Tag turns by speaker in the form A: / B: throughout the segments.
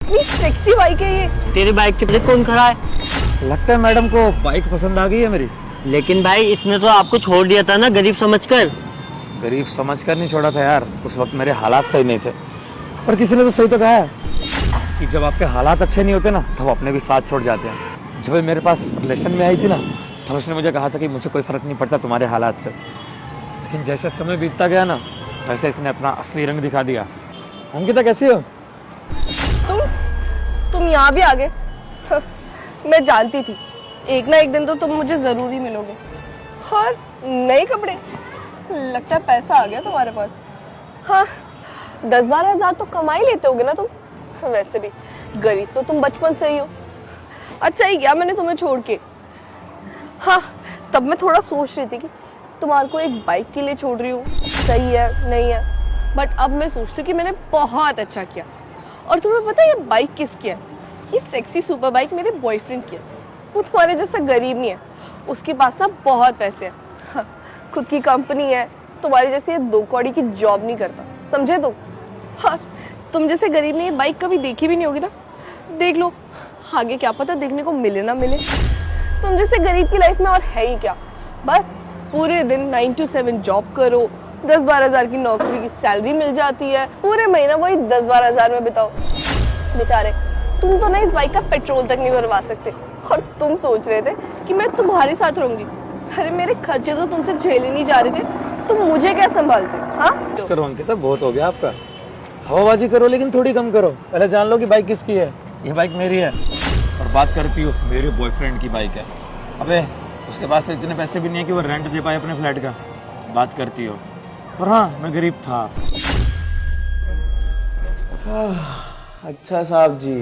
A: कितनी sexy bike है ये।
B: तेरी बाइक के पीछे कौन खड़ा है?
C: लगता है मैडम को बाइक पसंद आ गई है मेरी।
B: लेकिन भाई इसने तो आपको छोड़ दिया था ना, गरीब समझकर।
C: गरीब समझकर नहीं छोड़ा था यार, उस वक्त मेरे हालात सही नहीं थे। पर किसी ने तो सही तो कहा है कि जब आपके हालात अच्छे नहीं होते ना तब अपने भी साथ छोड़ जाते हैं। जब ये मेरे पास रिलेशन में आई थी ना तब उसने मुझे कहा था कि मुझे कोई फर्क नहीं पड़ता तुम्हारे हालात से। लेकिन जैसे समय बीतता गया ना वैसे इसने अपना असली रंग दिखा दिया। अंकिता कैसी हो?
A: तुम यहाँ भी आ गए। मैं जानती थी एक ना एक दिन तो तुम मुझे जरूर ही मिलोगे। और नए कपड़े, लगता है पैसा आ गया तुम्हारे पास। हाँ, 10-12 हजार तो कमा ही लेते होगे ना तुम। वैसे भी गरीब तो तुम बचपन से ही हो। अच्छा ही क्या मैंने तुम्हें छोड़ के। हाँ, तब मैं थोड़ा सोच रही थी कि तुम्हारे को एक बाइक के लिए छोड़ रही हूँ, सही है नहीं है। बट अब मैं सोचती हूँ कि मैंने बहुत अच्छा किया। और तुम्हें पता है ये बाइक किसकी है? ये सेक्सी सुपर बाइक मेरे बॉयफ्रेंड की है। वो तुम्हारे जैसा गरीब नहीं है, उसके पास ना बहुत पैसे हैं। हाँ, खुद की कंपनी है, तुम्हारी जैसे ये 2 कौड़ी की जॉब नहीं करता, समझे तुम? हाँ, तुम जैसे गरीब ने ये बाइक कभी देखी भी नहीं होगी ना। देख लो, आगे क्या पता देखने को मिले ना मिले। तुम जैसे गरीब की लाइफ में और है ही क्या। बस पूरे दिन 9 to 7 जॉब करो, 10-12 हजार की नौकरी की सैलरी मिल जाती है, पूरे महीना वही 10-12 हजार में बिताओ। बेचारे तुम तो ना इस बाइक का पेट्रोल तक नहीं भरवा सकते, और तुम सोच रहे थे कि मैं तुम्हारे साथ रहूंगी। अरे मेरे खर्चे तो तुमसे झेले नहीं जा रहे थे, तुम मुझे क्या संभालते? हाँ
C: करो अंकिता, बहुत हो गया आपका। हवाबाजी करो लेकिन थोड़ी कम करो। पहले जान लो कि बाइक किसकी है। ये बाइक मेरी है। और बात करती हो मेरे बॉयफ्रेंड की बाइक है। अबे उसके पास तो इतने पैसे भी नहीं है कि वो रेंट दे पाए अपने फ्लैट का। बात करती हो। और हाँ, मैं गरीब था।
D: अच्छा साहब जी।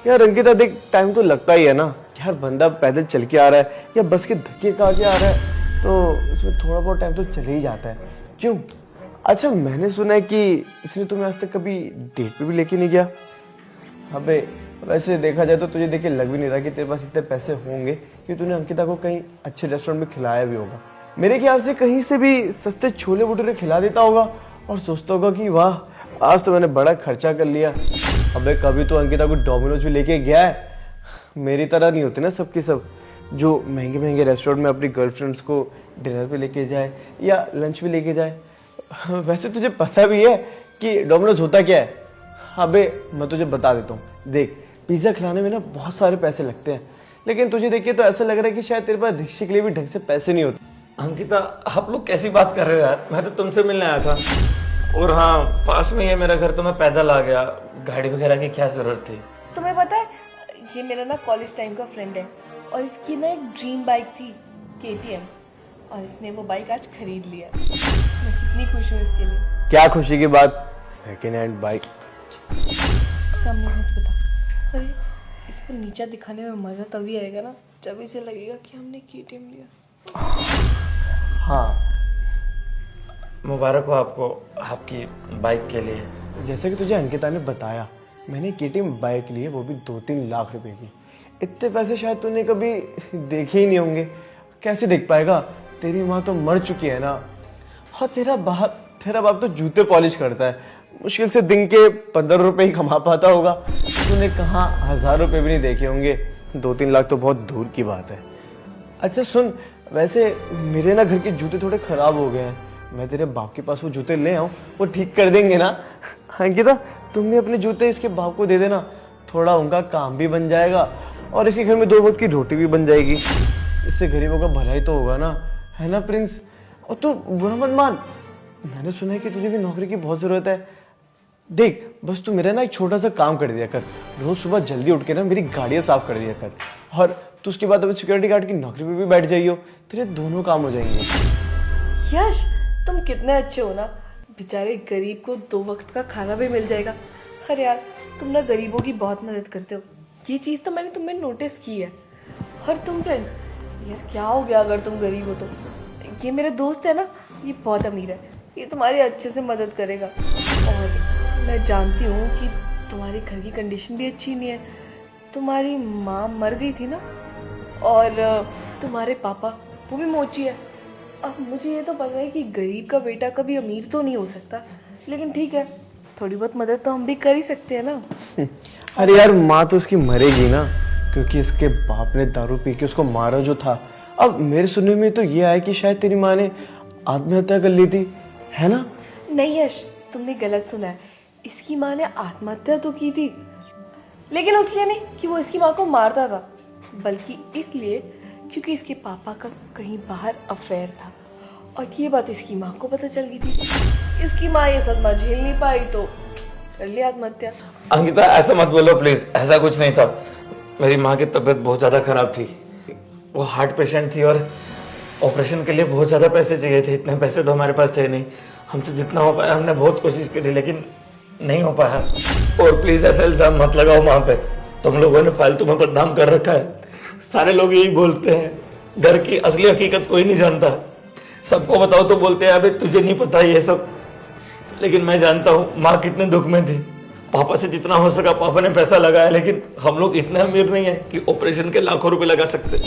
D: यार अंकिता देख, टाइम तो लगता ही है ना। यार बंदा पैदल चल के आ रहा है या बस के धक्के खा के आ रहा है तो इसमें थोड़ा बहुत टाइम तो चले ही जाता है। क्यों? अच्छा, मैंने सुना है कि इसने तुम्हें आज तक कभी डेट पे भी लेके नहीं गया। अबे वैसे देखा जाए तो तुझे देख के लग भी नहीं रहा कि तेरे पास इतने पैसे होंगे कि तूने अंकिता को कहीं अच्छे रेस्टोरेंट में खिलाया भी होगा। मेरे ख्याल से कहीं से भी सस्ते छोले भटूरे खिला देता होगा और सोचता होगा कि वाह, आज तो मैंने बड़ा खर्चा कर लिया। अबे कभी तो अंकिता को डोमिनोज भी लेके गया है। मेरी तरह नहीं होते ना सबके सब, जो महंगे महंगे रेस्टोरेंट में अपनी गर्लफ्रेंड्स को डिनर पे लेके जाए या लंच भी लेके जाए। वैसे तुझे पता भी है कि डोमिनोज होता क्या है? अबे मैं तुझे बता देता हूँ। देख, पिज्ज़ा खिलाने में ना बहुत सारे पैसे लगते हैं, लेकिन तुझे देख के तो ऐसा लग रहा है कि शायद तेरे पास रिक्शे के लिए भी ढंग से पैसे नहीं होते।
C: अंकिता, आप लोग कैसी बात कर रहे हो यार? मैं तो तुमसे मिलने आया था। और हाँ, पास में ये मेरा घर, तो मैं पैदल आ गया। गाड़ी वगैरह की क्या जरूरत थी?
A: तुम्हें पता है ये मेरा ना कॉलेज टाइम का फ्रेंड है, और इसकी ना एक ड्रीम बाइक थी KTM, और इसने वो बाइक आज खरीद लिया। मैं कितनी खुश हूँ इसके लिए।
D: क्या खुशी की बात? Second hand bike.
A: सामने मत बता। अरे इसको नीचा दिखाने में मजा तभी आएगा ना जब इसे लगेगा कि हमने KTM लिया।
D: हाँ,
C: मुबारक हो आपको आपकी बाइक के लिए।
D: जैसे कि तुझे अंकिता ने बताया, मैंने KTM बाइक ली है, वो भी 2-3 लाख रुपए की। इतने पैसे शायद तूने कभी देखे ही नहीं होंगे। कैसे देख पाएगा? तेरी माँ तो मर चुकी है ना। और तेरा बाप तो जूते पॉलिश करता है, मुश्किल से दिन के 15 रुपए ही कमा पाता होगा। तूने कहाँ 1000 रुपए भी नहीं देखे होंगे। 2-3 लाख तो बहुत दूर की बात है। अच्छा सुन, वैसे मेरे ना घर के जूते थोड़े खराब हो गए हैं। मैं तेरे बाप के पास वो जूते ले आऊं, वो ठीक कर देंगे ना? अंकिता, तुम भी अपने जूते इसके बाप को दे देना, थोड़ा उनका काम भी बन जाएगा और इसके घर में 2 वक्त की रोटी भी बन जाएगी। इससे गरीबों का भलाई तो होगा ना, है ना प्रिंस? और तू बुरा मत मान, मैंने सुना है कि तुझे भी नौकरी की बहुत जरूरत है। देख, बस तू मेरा ना एक छोटा सा काम कर दिया कर। रोज सुबह जल्दी उठ के ना मेरी गाड़ियां साफ कर दिया कर, और तू उसके बाद अभी सिक्योरिटी गार्ड की नौकरी पे भी बैठ जाइयो। तेरे दोनों काम हो जाएंगे।
A: यश, तुम कितने अच्छे हो ना। बेचारे गरीब को 2 वक्त का खाना भी मिल जाएगा। अरे यार, तुम ना गरीबों की बहुत मदद करते हो, ये चीज़ तो मैंने तुम्हें नोटिस की है। और तुम फ्रेंड्स, यार क्या हो गया अगर तुम गरीब हो तो? ये मेरे दोस्त है ना, ये बहुत अमीर है, ये तुम्हारी अच्छे से मदद करेगा। और मैं जानती हूँ कि तुम्हारे घर की कंडीशन भी अच्छी नहीं है। तुम्हारी माँ मर गई थी ना, और तुम्हारे पापा वो भी मोची है। अब मुझे ये तो पता है कि गरीब का बेटा कभी अमीर तो नहीं हो सकता, लेकिन ठीक है, थोड़ी बहुत मदद तो हम भी कर ही सकते हैं ना।
D: अरे यार माँ तो उसकी मरेगी ना, क्योंकि इसके बाप ने दारू पी के उसको मारा जो था। अब मेरे सुनने में तो ये आया कि शायद तेरी माँ ने आत्महत्या कर ली थी, है ना?
A: नहीं यश, तुमने गलत सुना है। इसकी माँ ने आत्महत्या तो की थी, लेकिन उसलिए नहीं कि वो इसकी माँ को मारता था, बल्कि इसलिए क्योंकि इसके पापा का कहीं बाहर अफेयर था और ये बात इसकी माँ को पता चल गई थी। इसकी माँ ये सदमा झेल नहीं पाई तो कर लिया आत्महत्या।
C: अंकिता ऐसा मत बोलो प्लीज, ऐसा कुछ नहीं था। मेरी माँ की तबीयत बहुत ज्यादा खराब थी, वो हार्ट पेशेंट थी और ऑपरेशन के लिए बहुत ज्यादा पैसे चाहिए थे। इतने पैसे तो हमारे पास थे नहीं। हमसे जितना हो पाया हमने बहुत कोशिश करी, लेकिन नहीं हो पाया। और प्लीज ऐसा इल्जाम मत लगाओ माँ पे, तुम लोगों ने फालतू में बदनाम कर रखा है। सारे लोग यही बोलते हैं, घर की असली हकीकत कोई नहीं जानता। सबको बताओ तो बोलते हैं अबे तुझे नहीं पता ये सब, लेकिन मैं जानता हूँ माँ कितने दुख में थी। पापा से जितना हो सका पापा ने पैसा लगाया, लेकिन हम लोग इतने अमीर नहीं है कि ऑपरेशन के लाखों रुपए लगा सकते।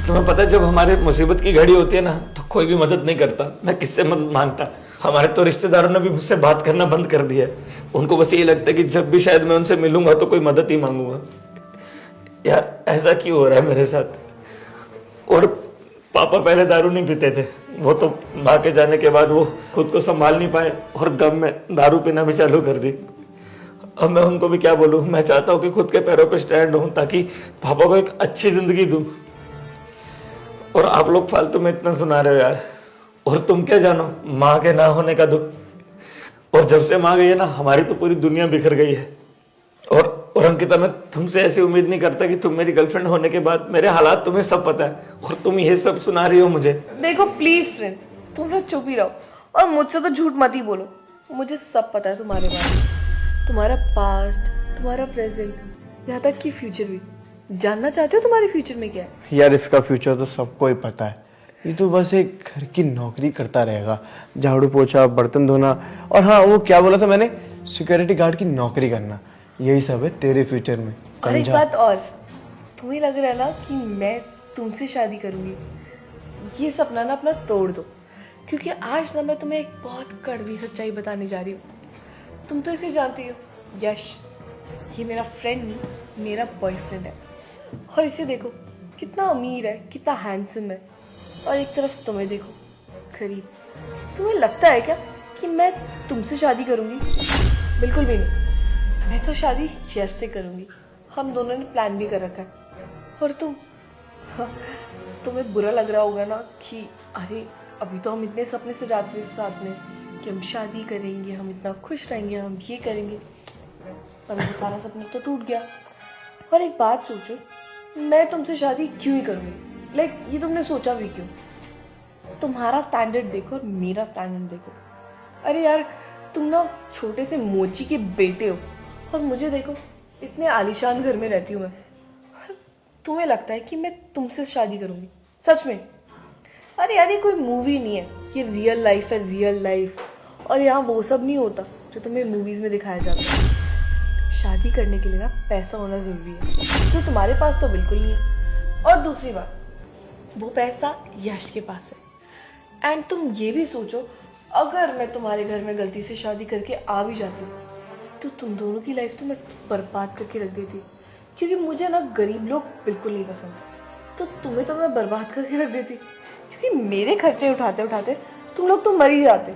C: तुम्हें पता है जब हमारे मुसीबत की घड़ी होती है ना, तो कोई भी मदद नहीं करता, मैं किससे मदद मांगता। हमारे तो रिश्तेदारों ने भी मुझसे बात करना बंद कर दिया। उनको बस ये लगता है कि जब भी शायद मैं उनसे मिलूंगा तो कोई मदद ही मांगूंगा। यार ऐसा क्यों हो रहा है मेरे साथ? और पापा पहले दारू नहीं पीते थे, वो तो माँ के जाने के बाद वो खुद को संभाल नहीं पाए और गम में दारू पीना भी चालू कर दी। अब मैं उनको भी क्या बोलूं? मैं चाहता हूँ कि खुद के पैरों पे स्टैंड हूं ताकि पापा को एक अच्छी जिंदगी दूं, और आप लोग फालतू में इतना सुना रहे हो यार। और तुम क्या जानो माँ के ना होने का दुख। और जब से माँ गई है ना, हमारी तो पूरी दुनिया बिखर गई है। और अंकिता, मैं तुमसे ऐसी उम्मीद नहीं करता कि तुम मेरी गर्लफ्रेंड होने के बाद, मेरे हालात तुम्हें सब पता है और तुम ये सब सुना रही हो मुझे।
A: देखो प्लीज प्रिंस, तुम लोग चुप ही रहो और मुझसे तो झूठ मत ही बोलो। मुझे सब पता है तुम्हारे बारे में, तुम्हारा पास्ट, तुम्हारा प्रेजेंट, यहाँ तक कि फ्यूचर भी। जानना चाहते हो तुम्हारे फ्यूचर में क्या है?
D: यार इसका फ्यूचर तो सबको ही पता है। ये तो बस एक घर की नौकरी करता रहेगा, झाड़ू पोछा, बर्तन धोना, और हाँ वो क्या बोला था मैंने, सिक्योरिटी गार्ड की नौकरी करना। यही सब है तेरे फ्यूचर में,
A: और एक
D: समझा?
A: बात और, तुम्हें लग रहा है ना कि मैं तुमसे शादी करूंगी, ये सपना ना अपना तोड़ दो, क्योंकि आज ना मैं तुम्हें एक बहुत कड़वी सच्चाई बताने जा रही हूँ। तुम तो इसे जानती हो, यश ये मेरा फ्रेंड नहीं, मेरा बॉयफ्रेंड है। और इसे देखो कितना अमीर है, कितना हैंडसम है, और एक तरफ तुम्हें देखो गरीब। तुम्हें लगता है क्या कि मैं तुमसे शादी करूंगी? बिल्कुल भी नहीं, मैं तो शादी यश से करूंगी। हम दोनों ने प्लान भी कर रखा है। और तुम, हाँ, तुम्हें बुरा लग रहा होगा ना कि अरे अभी तो हम इतने सपने से जाते थे साथ में कि हम शादी करेंगे, हम इतना खुश रहेंगे, हम ये करेंगे, पर वो सारा सपना तो टूट गया। और एक बात सोचो, मैं तुमसे शादी क्यों ही करूँगी? लाइक ये तुमने सोचा भी क्यों? तुम्हारा स्टैंडर्ड देखो और मेरा स्टैंडर्ड देखो। अरे यार तुम ना छोटे से मोची के बेटे हो और मुझे देखो, इतने आलीशान घर में रहती हूँ मैं। तुम्हें लगता है कि मैं तुमसे शादी करूंगी? सच में? अरे यार ये कोई मूवी नहीं है, ये रियल लाइफ है, रियल लाइफ। और यहाँ वो सब नहीं होता जो तुम्हें मूवीज में दिखाया जाता है। शादी करने के लिए ना पैसा होना जरूरी है, जो तुम्हारे पास तो बिल्कुल नहीं है। और दूसरी बात, वो पैसा यश के पास है। एंड तुम ये भी सोचो, अगर मैं तुम्हारे घर में गलती से शादी करके आ भी जाती तो तुम दोनों की लाइफ तो मैं बर्बाद करके रख देती, क्योंकि मुझे ना गरीब लोग बिल्कुल नहीं पसंद। तो तुम्हें तो मैं बर्बाद करके रख देती, क्योंकि मेरे खर्चे उठाते उठाते तुम लोग तो मर ही जाते।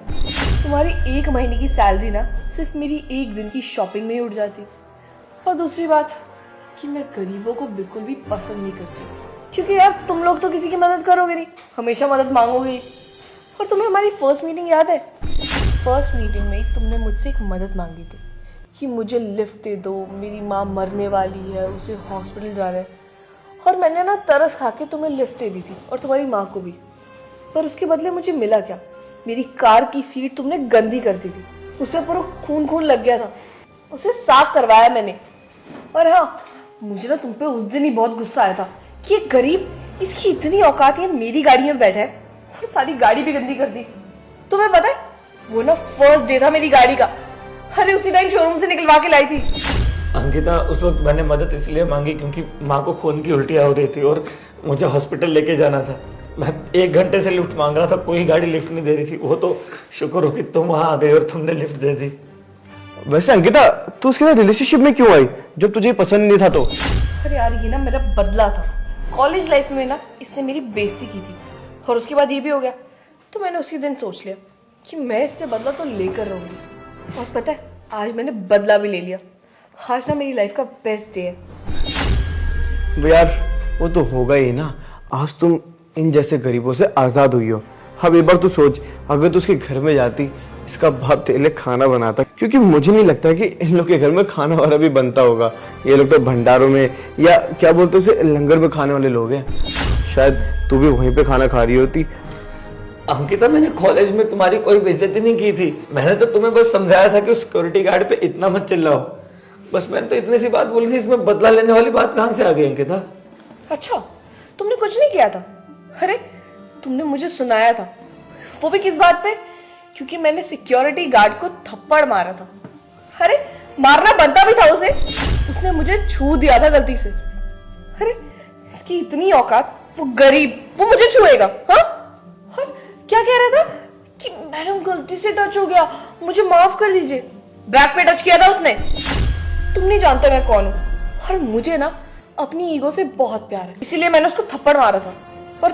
A: तुम्हारी 1 महीने की सैलरी ना सिर्फ मेरी 1 दिन की शॉपिंग में ही उठ जाती। और दूसरी बात कि मैं गरीबों को बिल्कुल भी पसंद नहीं करती, क्योंकि यार तुम लोग तो किसी की मदद करोगे नहीं, हमेशा मदद मांगोगे ही। और तुम्हें हमारी फर्स्ट मीटिंग याद है? फर्स्ट मीटिंग में तुमने मुझसे एक मदद मांगी थी कि मुझे लिफ्ट दे दो, मेरी माँ मरने वाली है, उसे हॉस्पिटल जाना है। और मैंने ना तरस खा के तुम्हें लिफ्ट दे दी थी और तुम्हारी माँ को भी। पर उसके बदले मुझे मिला क्या? मेरी कार की सीट तुमने गंदी कर दी थी, उसमें पूरा खून खून लग गया था, उसे साफ करवाया मैंने। और हाँ, मुझे ना तुम पे उस दिन ही बहुत गुस्सा आया था कि ये गरीब, इसकी इतनी औकात है, मेरी गाड़ी में बैठा है और सारी गाड़ी भी गंदी कर दी। तुम्हें पता है वो ना फर्स्ट डे था मेरी गाड़ी का, अरे उसी टाइम शोरूम से निकलवा के लाई थी।
C: अंकिता, उस वक्त मैंने मदद इसलिए मांगी क्योंकि माँ को खून की उल्टियाँ हो रही थी और मुझे हॉस्पिटल लेके जाना था। मैं 1 घंटे से लिफ्ट मांग रहा था, कोई गाड़ी लिफ्ट नहीं दे रही थी। वो तो शुक्र हो कि तुम वहाँ आ गए और तुमने लिफ्ट दे दी।
D: वैसे अंकिता, तू उसके साथ रिलेशनशिप में क्यों आई जब तुझे पसंद नहीं था तो?
A: अरे यार ये ना मेरा बदला था। कॉलेज लाइफ में ना इसने मेरी बेइज्जती की थी और उसके बाद ये भी हो गया, तो मैंने उसी दिन सोच लिया कि मैं इससे बदला तो लेकर रहूंगी। और पता है आज मैंने बदला भी ले लिया। आज ना मेरी लाइफ का बेस्ट डे है।
D: वो यार वो तो होगा ही ना, आज तुम इन जैसे गरीबों से आजाद हुई हो। अब एक बार तू सोच, अगर तू उसके घर में जाती, इसका बाप तेरे लिए खाना बनाता, क्योंकि मुझे नहीं लगता कि इन लोग के घर में खाना वाला भी बनता होगा। ये लोग तो भंडारों में या क्या बोलते हैं उसे, लंगर में खाने वाले लोग हैं। शायद तू भी वहीं पे खाना खा रही होती।
C: अंकिता, मैंने कॉलेज में तुम्हारी कोई बेइज्जती नहीं की थी। मैंने तो तुम्हें बस समझाया था कि उस सिक्योरिटी गार्ड पे इतना मत चिल्लाओ। बस मैंने तो इतनी सी बात बोली थी, इसमें बदला लेने वाली बात कहाँ से आ गई अंकिता?
A: अच्छा तुमने कुछ नहीं किया था? अरे तुमने मुझे सुनाया था, वो भी किस बात पे? क्योंकि मैंने सिक्योरिटी गार्ड को थप्पड़ मारा था। अरे मारना बनता भी था उसे, उसने मुझे छू दिया था गलती से। अरे इसकी इतनी औकात, वो गरीब, वो मुझे छुएगा? हाँ, और क्या कह रहा था कि मैडम गलती से टच हो गया, मुझे माफ कर दीजिए। बैक पे टच किया था उसने। तुम नहीं जानते मैं कौन हूँ, और मुझे ना अपनी ईगो से बहुत प्यार है, इसीलिए मैंने उसको थप्पड़ मारा था। और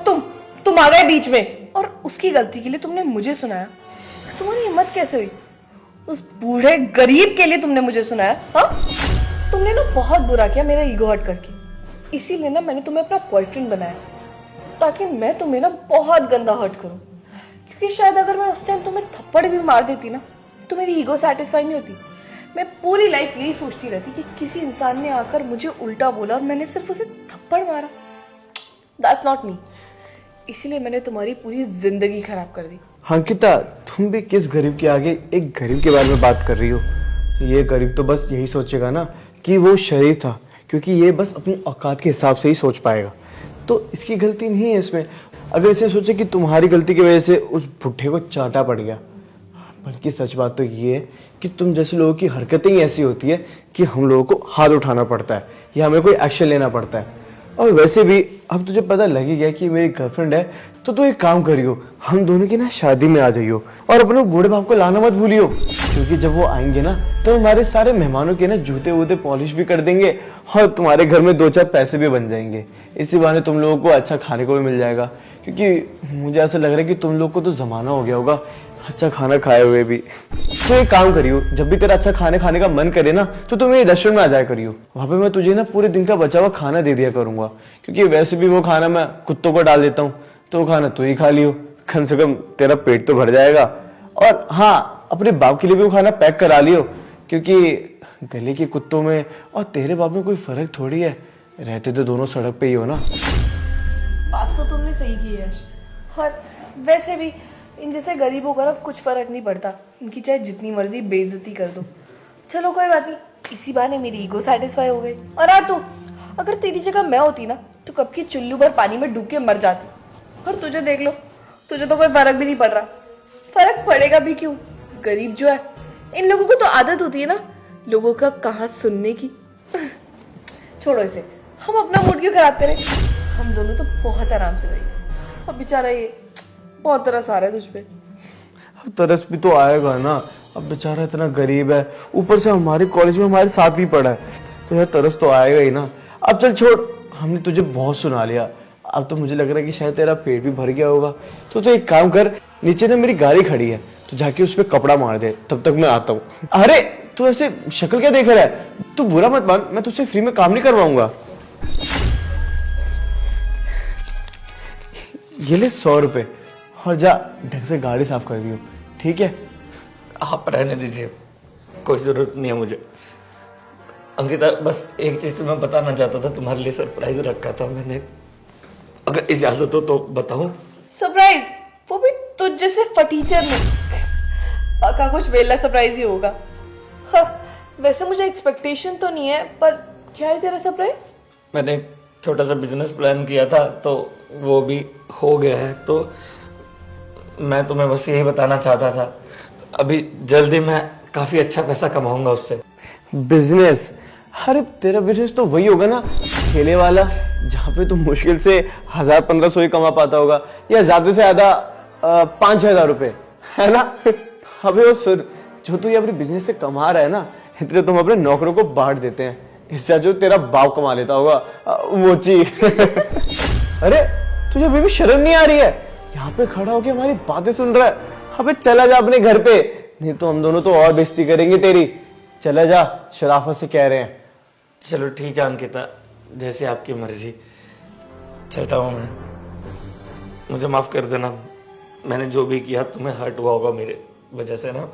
A: तुम आ गए बीच में, और उसकी गलती के लिए तुमने मुझे सुनाया। तुम्हारी हिम्मत कैसे हुई? उस बूढ़े गरीब के लिए तुमने मुझे सुनाया? हाँ, तुमने ना बहुत बुरा किया मेरा ईगो हर्ट करके। इसीलिए ना मैंने तुम्हें अपना बॉयफ्रेंड बनाया, ताकि मैं तुम्हें ना बहुत गंदा हर्ट करूं। क्योंकि शायद अगर मैं उस टाइम तुम्हें थप्पड़ भी मार देती ना, तो मेरी ईगो सेटिस्फाई नहीं होती। मैं पूरी लाइफ यही सोचती रहती कि किसी इंसान ने आकर मुझे उल्टा बोला और मैंने सिर्फ उसे थप्पड़ मारा। That's not me. इसीलिए मैंने तुम्हारी पूरी जिंदगी खराब कर दी।
D: अंकिता, तुम भी किस गरीब के आगे एक गरीब के बारे में बात कर रही हो? ये गरीब तो बस यही सोचेगा ना कि वो शरीफ था, क्योंकि ये बस अपनी औकात के हिसाब से ही सोच पाएगा। तो इसकी गलती नहीं है इसमें। अगर इसे सोचे कि तुम्हारी गलती की वजह से उस बुढ़े को चाटा पड़ गया, बल्कि सच बात तो ये है कि तुम जैसे लोगों की हरकतें ही ऐसी होती है कि हम लोगों को हाथ उठाना पड़ता है या हमें कोई एक्शन लेना पड़ता है। और वैसे भी अब तुझे पता लग ही गया कि मेरी गर्लफ्रेंड है, तो तू एक काम करियो, हम दोनों की ना शादी में आ जाइयो और अपने बूढ़े बाप को लाना मत भूलियो, क्योंकि जब वो आएंगे ना तो हमारे सारे मेहमानों के ना जूते वूते पॉलिश भी कर देंगे और तुम्हारे घर में 2-4 पैसे भी बन जाएंगे। इसी बहाने तुम लोगों को अच्छा खाने को भी मिल जाएगा, क्योंकि मुझे ऐसा लग रहा है कि तुम लोग को तो जमाना हो गया होगा अच्छा खाना खाए हुए भी। तो एक काम करियो, जब भी तेरा अच्छा खाने का मन करे ना, तो तुम मेरे रेस्टोरेंट में आ जाया करियो। वहां पे मैं तुझे ना पूरे दिन का बचा हुआ खाना दे दिया करूंगा, क्योंकि वैसे भी वो खाना मैं कुत्तों को डाल देता हूँ, तो वो खाना तू ही खा लियो, कम से कम तेरा पेट तो भर जाएगा। और हाँ, अपने बाप के लिए भी वो खाना पैक करा लियो, क्योंकि गले के कुत्तों में और तेरे बाप में कोई फर्क थोड़ी है, रहते तो दोनों सड़क पे ही हो ना।
A: बात तो तुमने सही की है। और वैसे भी इन जैसे गरीबों का कुछ फर्क नहीं पड़ता, इनकी चाहे जितनी मर्जी बेइज्जती कर दो। चलो कोई बात नहीं, इसी बहाने मेरी ईगो सेटिस्फाई हो गई। और हाँ, तू अगर तेरी जगह मैं होती ना, तो कब की चुल्लू भर पानी में डूब के मर जाती। और तुझे देख लो, तुझे तो कोई फर्क भी नहीं पड़ रहा। फर्क पड़ेगा भी क्यों? गरीब जो है, इन लोगों को तो आदत होती है ना लोगों का कहाँ सुनने की। छोड़ो इसे, हम अपना मूड क्यों खराब करें? हम दोनों तो बहुत आराम से रहे। अब बेचारा ये बहुत तरस आ रहा है तुझ पे।
D: अब तरस भी तो आएगा ना, अब बेचारा इतना गरीब है, ऊपर से हमारे कॉलेज में हमारे साथ ही पढ़ा है, तो यार तरस तो आएगा ही ना। अब चल छोड़, हमने तुझे बहुत सुना लिया, अब तो मुझे लग रहा है कि शायद तेरा पेट भी भर गया होगा। तो एक काम कर, नीचे ना मेरी गाड़ी खड़ी है, तो जाके उस पर कपड़ा मार दे, तब तक मैं आता हूँ। अरे तू ऐसे शक्ल क्या देख रहा है? तू बुरा मत मान, मैं तुझसे फ्री में काम नहीं करवाऊंगा। ये ले 100 रुपए और जा ढंग से गाड़ी साफ कर दियो, ठीक है?
C: आप रहने दीजिए, कोई जरूरत नहीं है मुझे। अंकिता, बस एक चीज तो मैं बताना चाहता था, तुम्हारे लिए सरप्राइज रखा था मैंने, अगर इजाजत हो तो बताऊं?
A: सरप्राइज? वो भी तुझ जैसे फटीचर ने? पक्का कुछ वेला सरप्राइज ही होगा। हाँ, वैसे मुझे एक्सपेक्टेशन तो नहीं है, पर क्या है तेरा सरप्राइज?
C: मैंने एक छोटा सा बिजनेस प्लान किया था, तो वो भी हो गया है। तो मैं तुम्हें बस यही बताना चाहता था, अभी जल्दी मैं काफी अच्छा पैसा कमाऊंगा उससे।
D: बिजनेस? अरे तेरा बिजनेस तो वही होगा ना, ठेले वाला, जहाँ पे तुम मुश्किल से 1000-1500 ही कमा पाता होगा, या ज्यादा से ज्यादा 5-6 हजार रुपए, है ना? अबे वो सुन, जो तू ये अपने बिजनेस से कमा रहा है ना, इतने तुम अपने नौकरों को बांट देते हैं। इससे जो तेरा बाप कमा लेता होगा मोची। अरे तुझे अभी भी शर्म नहीं आ रही है? यहाँ पे खड़ा होके हमारी बातें सुन रहा है। अबे चला जा अपने घर पे, नहीं तो हम दोनों तो और बेइज्जती करेंगे तेरी। चला जा, शराफत से कह रहे हैं।
C: चलो ठीक है अंकिता, जैसे आपकी मर्जी। चलता हूँ मैं, मुझे माफ कर देना। मैंने जो भी किया तुम्हें हर्ट हुआ होगा मेरे वजह से ना।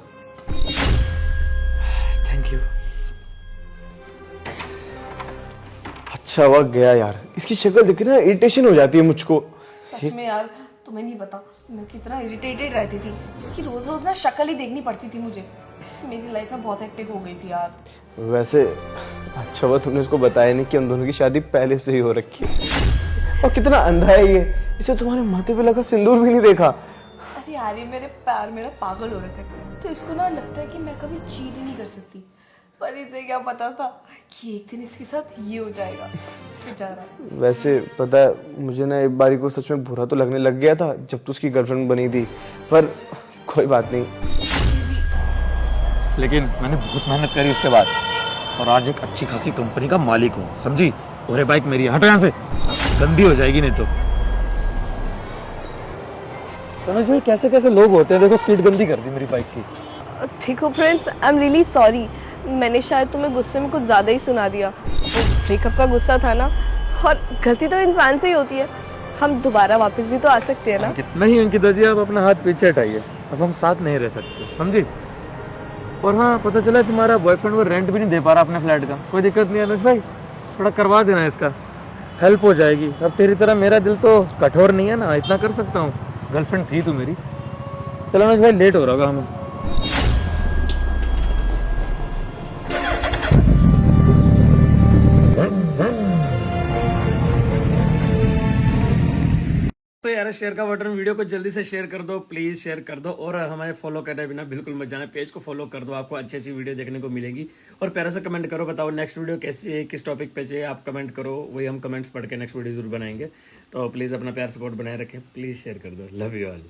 C: Thank you.
D: अच्छा वक्त गया यार, इसकी शक्ल देख के ना इरिटेशन हो जाती है मुझको।
A: सच में यार, तुम्हें नहीं पता मैं कितना इरिटेटेड रहती थी कि रोज रोज ना शक्ल ही देखनी पड़ती थी मुझे। मेरी लाइफ में बहुत हेक्टिक हो गई थी यार।
D: वैसे अच्छा हुआ तुमने उसको बताया नहीं कि हम दोनों की शादी पहले से ही हो रखी है। और कितना अंधा है ये, इसे तुम्हारे माथे पे लगा सिंदूर भी नहीं देखा।
A: अरे यार, ये मेरे पैर मेरा पागल हो रखे थे, तो इसको ना लगता है कि मैं कभी चीट ही नहीं कर सकती। पर इसे क्या पता था कि एक दिन इसके साथ ये हो जाएगा बेचारा।
D: वैसे पता है, मुझे ना एक बारी को सच में बुरा तो लगने लग गया था जब तू उसकी गर्लफ्रेंड बनी थी, पर कोई बात नहीं।
C: लेकिन मैंने बहुत मेहनत करी उसके बाद, और आज एक अच्छी खासी कंपनी का मालिक हूँ, समझी। और ये बाइक मेरी है, हटो यहाँ से, गंदी हो जाएगी नहीं तो। तनुज भाई कैसे कैसे लोग होते हैं, देखो सीट गंदी कर दी मेरी बाइक की।
A: देखो friends, I am really sorry. मैंने शायद तुम्हें गुस्से में कुछ ज़्यादा ही सुना दिया। ब्रेकअप का गुस्सा था ना, और गलती तो इंसान से ही होती है। हम दोबारा वापस भी तो आ सकते हैं ना।
C: नहीं अंकिता जी, आप अपना हाथ पीछे हटाइए, अब हम साथ नहीं रह सकते, समझी। और हाँ, पता चला तुम्हारा बॉयफ्रेंड वो रेंट भी नहीं दे पा रहा अपने फ्लैट का। कोई दिक्कत नहीं है अनुज भाई, थोड़ा करवा देना, इसका हेल्प हो जाएगी। अब तेरी तरह मेरा दिल तो कठोर नहीं है ना, इतना कर सकता हूँ। गर्लफ्रेंड थी तू मेरी। चलो अनुज भाई, लेट हो रहा होगा हमें। तो यार शेयर का बटन, वीडियो को जल्दी से शेयर कर दो, प्लीज शेयर कर दो। और हमें फॉलो करने बिना बिल्कुल मत जाना, पेज को फॉलो कर दो, आपको अच्छी अच्छी वीडियो देखने को मिलेगी। और प्यारा सा कमेंट करो, बताओ नेक्स्ट वीडियो कैसी है, किस टॉपिक पे चाहिए, आप कमेंट करो, वही हम कमेंट्स पढ़ के नेक्स्ट वीडियो जरूर बनाएंगे। तो प्लीज अपना प्यार सपोर्ट बनाए रखें, प्लीज शेयर कर दो। Love you all.